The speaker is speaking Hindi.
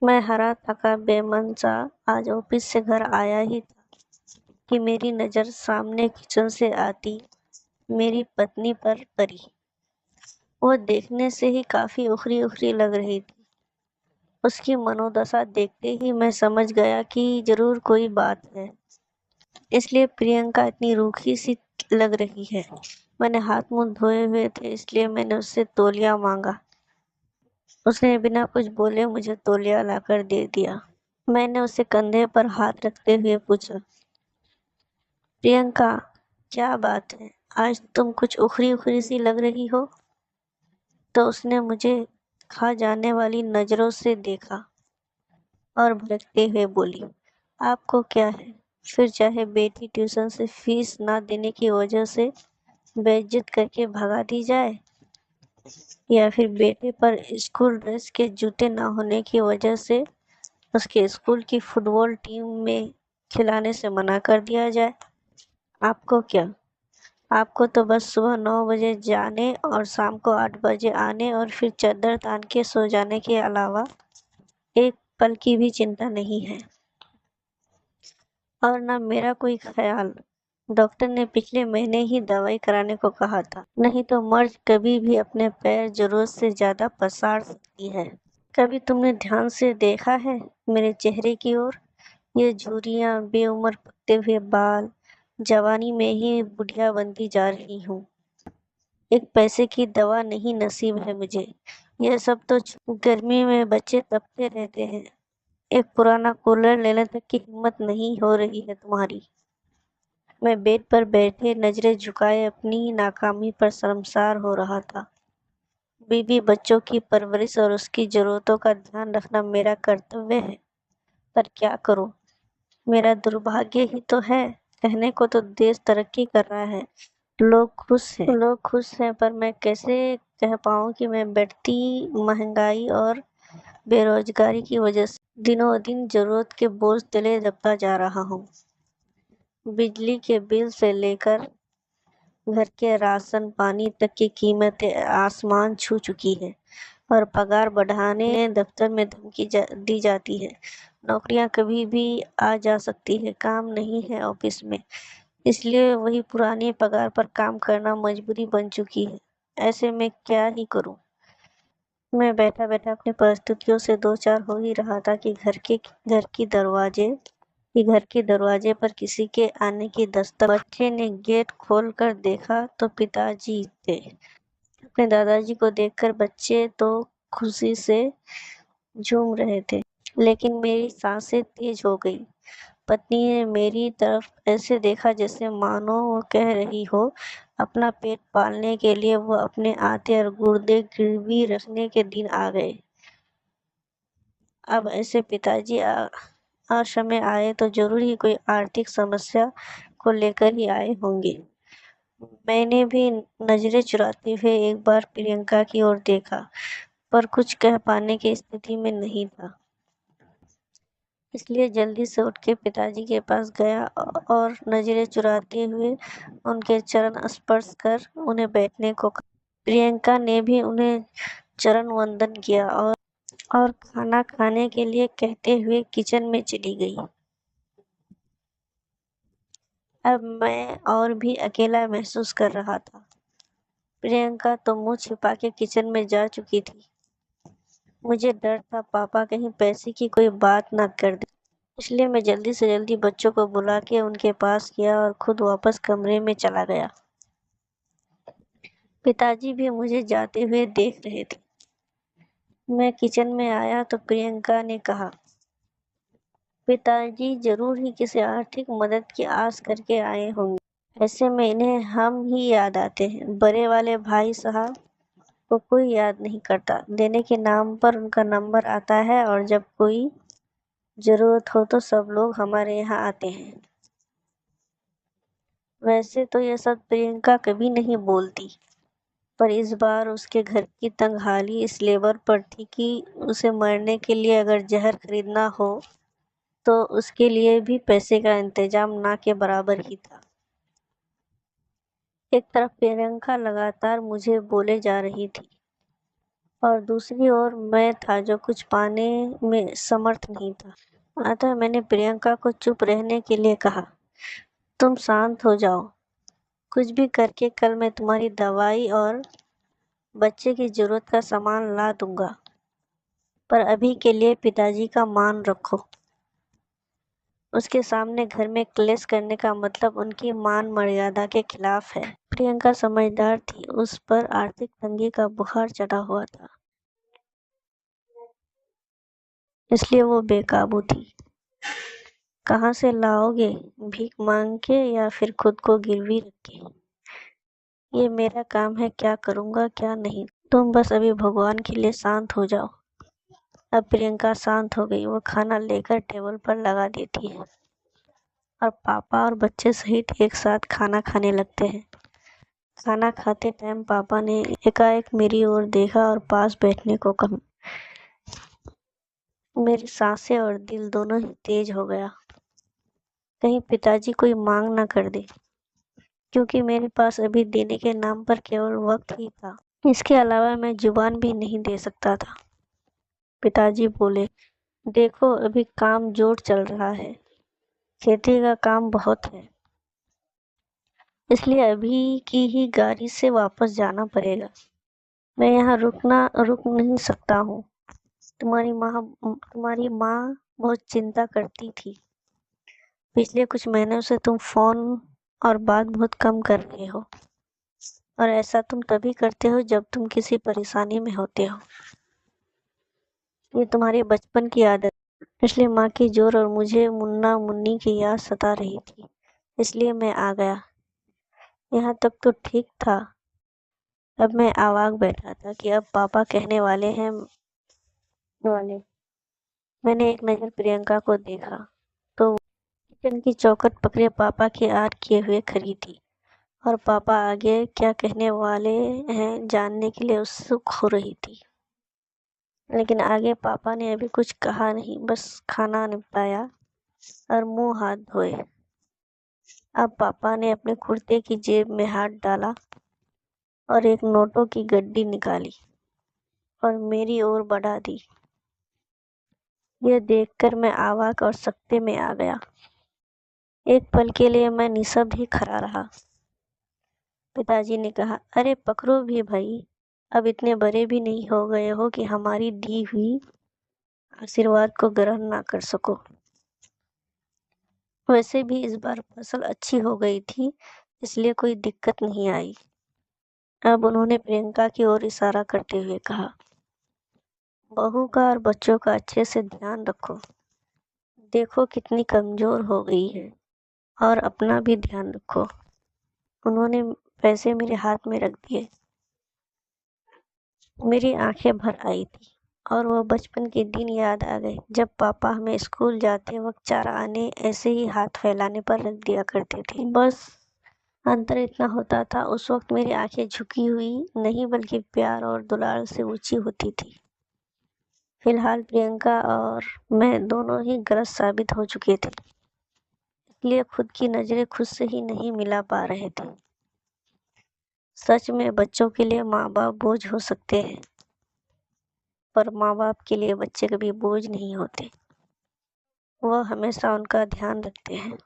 मैं हरा थका बेमन सा आज ऑफिस से घर आया ही था कि मेरी नज़र सामने किचन से आती मेरी पत्नी पर पड़ी। वो देखने से ही काफी उखरी उखरी लग रही थी। उसकी मनोदशा देखते ही मैं समझ गया कि जरूर कोई बात है, इसलिए प्रियंका इतनी रूखी सी लग रही है। मैंने हाथ मुंह धोए हुए थे, इसलिए मैंने उससे तौलिया मांगा। उसने बिना कुछ बोले मुझे तौलिया लाकर दे दिया। मैंने उसे कंधे पर हाथ रखते हुए पूछा, प्रियंका, क्या बात है? आज तुम कुछ उखरी उखरी सी लग रही हो। तो उसने मुझे खा जाने वाली नजरों से देखा और भड़कते हुए बोली, आपको क्या है? फिर चाहे बेटी ट्यूशन से फीस ना देने की वजह से बेइज्जत करके भगा दी जाए, या फिर बेटे पर स्कूल ड्रेस के जूते ना होने की वजह से उसके स्कूल की फुटबॉल टीम में खिलाने से मना कर दिया जाए। आपको क्या? आपको तो बस सुबह 9 बजे जाने और शाम को 8 बजे आने और फिर चद्दर तान के सो जाने के अलावा एक पल की भी चिंता नहीं है। और ना मेरा कोई ख्याल। डॉक्टर ने पिछले महीने ही दवाई कराने को कहा था, नहीं तो मर्ज कभी भी अपने पैर जरूरत से ज्यादा पसार सकती है। कभी तुमने ध्यान से देखा है मेरे चेहरे की ओर? ये झुर्रियां, बेउम्र पकते हुए बाल, जवानी में ही बुढ़िया बनती जा रही हूँ। एक पैसे की दवा नहीं नसीब है मुझे। यह सब तो गर्मी में बच्चे तपते रहते हैं। एक पुराना कूलर लेने तक की हिम्मत नहीं हो रही है तुम्हारी। मैं बेड पर बैठे नजरें झुकाए अपनी नाकामी पर शर्मसार हो रहा था। बीवी बच्चों की परवरिश और उसकी जरूरतों का ध्यान रखना मेरा कर्तव्य है, पर क्या करूं? मेरा दुर्भाग्य ही तो है। कहने को तो देश तरक्की कर रहा है, लोग खुश हैं, पर मैं कैसे कह पाऊं कि मैं बढ़ती महंगाई और बेरोजगारी की वजह से दिनों दिन जरूरत के बोझ तले दबता जा रहा हूँ। बिजली के बिल से लेकर घर के राशन पानी तक की कीमतें आसमान छू चुकी है, और पगार बढ़ाने दफ्तर में दी जाती है। नौकरियां कभी भी आ जा सकती है, काम नहीं है ऑफिस में, इसलिए वही पुरानी पगार पर काम करना मजबूरी बन चुकी है। ऐसे में क्या ही करूं? मैं बैठा बैठा अपनी परिस्थितियों से दो चार हो ही रहा था कि घर के दरवाजे पर किसी के आने की दस्तक। बच्चे ने गेट खोल कर देखा तो पिताजी थे। अपने दादाजी को देखकर बच्चे तो खुशी से झूम रहे थे, लेकिन मेरी सांसें तेज हो गई। पत्नी ने मेरी तरफ ऐसे देखा जैसे मानो वो कह रही हो, अपना पेट पालने के लिए वो अपने आते और गुर्दे गिरवी रखने के दिन आ गए। अब ऐसे पिताजी असमय आए तो जरूर ही कोई आर्थिक समस्या को लेकर ही आए होंगे। मैंने भी नजरें चुराते हुए एक बार प्रियंका की ओर देखा, पर कुछ कह पाने की स्थिति में नहीं था, इसलिए जल्दी से उठ के पिताजी के पास गया और नजरें चुराते हुए उनके चरण स्पर्श कर उन्हें बैठने को कहा। प्रियंका ने भी उन्हें चरण वंदन किया और खाना खाने के लिए कहते हुए किचन में चली गई। अब मैं और भी अकेला महसूस कर रहा था। प्रियंका तो मुंह छिपा के किचन में जा चुकी थी। मुझे डर था पापा कहीं पैसे की कोई बात ना कर दे, इसलिए मैं जल्दी से जल्दी बच्चों को बुला के उनके पास गया और खुद वापस कमरे में चला गया। पिताजी भी मुझे जाते हुए देख रहे थे। मैं किचन में आया तो प्रियंका ने कहा, पिताजी जरूर ही किसी आर्थिक मदद की आस करके आए होंगे। ऐसे में इन्हें हम ही याद आते हैं। बड़े वाले भाई साहब को कोई याद नहीं करता, देने के नाम पर उनका नंबर आता है, और जब कोई जरूरत हो तो सब लोग हमारे यहाँ आते हैं। वैसे तो ये सब प्रियंका कभी नहीं बोलती, पर इस बार उसके घर की तंगहाली इस लेवल पर थी कि उसे मरने के लिए अगर जहर खरीदना हो तो उसके लिए भी पैसे का इंतजाम ना के बराबर ही था। एक तरफ प्रियंका लगातार मुझे बोले जा रही थी, और दूसरी ओर मैं था जो कुछ पाने में समर्थ नहीं था। अतः मैंने प्रियंका को चुप रहने के लिए कहा, तुम शांत हो जाओ। कुछ भी करके कल मैं तुम्हारी दवाई और बच्चे की जरूरत का सामान ला दूंगा, पर अभी के लिए पिताजी का मान रखो। उसके सामने घर में क्लेश करने का मतलब उनकी मान मर्यादा के खिलाफ है। प्रियंका समझदार थी, उस पर आर्थिक तंगी का बुखार चढ़ा हुआ था, इसलिए वो बेकाबू थी। कहाँ से लाओगे, भीख मांग के या फिर खुद को गिरवी रख के? ये मेरा काम है, क्या करूँगा क्या नहीं। तुम बस अभी भगवान के लिए शांत हो जाओ। अब प्रियंका शांत हो गई। वो खाना लेकर टेबल पर लगा देती है और पापा और बच्चे सहित एक साथ खाना खाने लगते हैं। खाना खाते टाइम पापा ने एकाएक मेरी ओर देखा और पास बैठने को कहा। मेरी सांसें और दिल दोनों ही तेज हो गया। कहीं पिताजी कोई मांग ना कर दे, क्योंकि मेरे पास अभी देने के नाम पर केवल वक्त ही था। इसके अलावा मैं जुबान भी नहीं दे सकता था। पिताजी बोले, देखो अभी काम जोर चल रहा है, खेती का काम बहुत है, इसलिए अभी की ही गाड़ी से वापस जाना पड़ेगा। मैं यहाँ रुक नहीं सकता हूँ। तुम्हारी माँ बहुत चिंता करती थी। पिछले कुछ महीनों से तुम फोन और बात बहुत कम कर रहे हो, और ऐसा तुम तभी करते हो जब तुम किसी परेशानी में होते हो। ये तुम्हारी बचपन की आदत, इसलिए माँ की जोर और मुझे मुन्ना मुन्नी की याद सता रही थी, इसलिए मैं आ गया। यहाँ तक तो ठीक था। अब मैं आवाग बैठा था कि अब पापा कहने वाले हैं वाले। मैंने एक नज़र प्रियंका को देखा तो किचन की चौखट पकड़े पापा की आड़ किए हुए खड़ी थी, और पापा आगे क्या कहने वाले हैं जानने के लिए उत्सुक हो रही थी। लेकिन आगे पापा ने अभी कुछ कहा नहीं, बस खाना निपटाया और मुंह हाथ धोए। अब पापा ने अपने कुर्ते की जेब में हाथ डाला और एक नोटों की गड्डी निकाली और मेरी ओर बढ़ा दी। यह देखकर मैं अवाक और सकते में आ गया। एक पल के लिए मैं निशब्द ही खड़ा रहा। पिताजी ने कहा, अरे पकड़ो भी भाई, अब इतने बड़े भी नहीं हो गए हो कि हमारी दी हुई आशीर्वाद को ग्रहण ना कर सको। वैसे भी इस बार फसल अच्छी हो गई थी, इसलिए कोई दिक्कत नहीं आई। अब उन्होंने प्रियंका की ओर इशारा करते हुए कहा, बहू का और बच्चों का अच्छे से ध्यान रखो। देखो कितनी कमजोर हो गई है, और अपना भी ध्यान रखो। उन्होंने पैसे मेरे हाथ में रख दिए। मेरी आंखें भर आई थी और वह बचपन के दिन याद आ गए, जब पापा हमें स्कूल जाते वक्त चारा आने ऐसे ही हाथ फैलाने पर रख दिया करते थे। बस अंतर इतना होता था, उस वक्त मेरी आंखें झुकी हुई नहीं बल्कि प्यार और दुलार से ऊंची होती थी। फिलहाल प्रियंका और मैं दोनों ही ग्रस्त साबित हो चुके थे, इसलिए खुद की नजरें खुद से ही नहीं मिला पा रहे थे। सच में बच्चों के लिए माँ बाप बोझ हो सकते हैं, पर माँ बाप के लिए बच्चे कभी बोझ नहीं होते। वह हमेशा उनका ध्यान रखते हैं।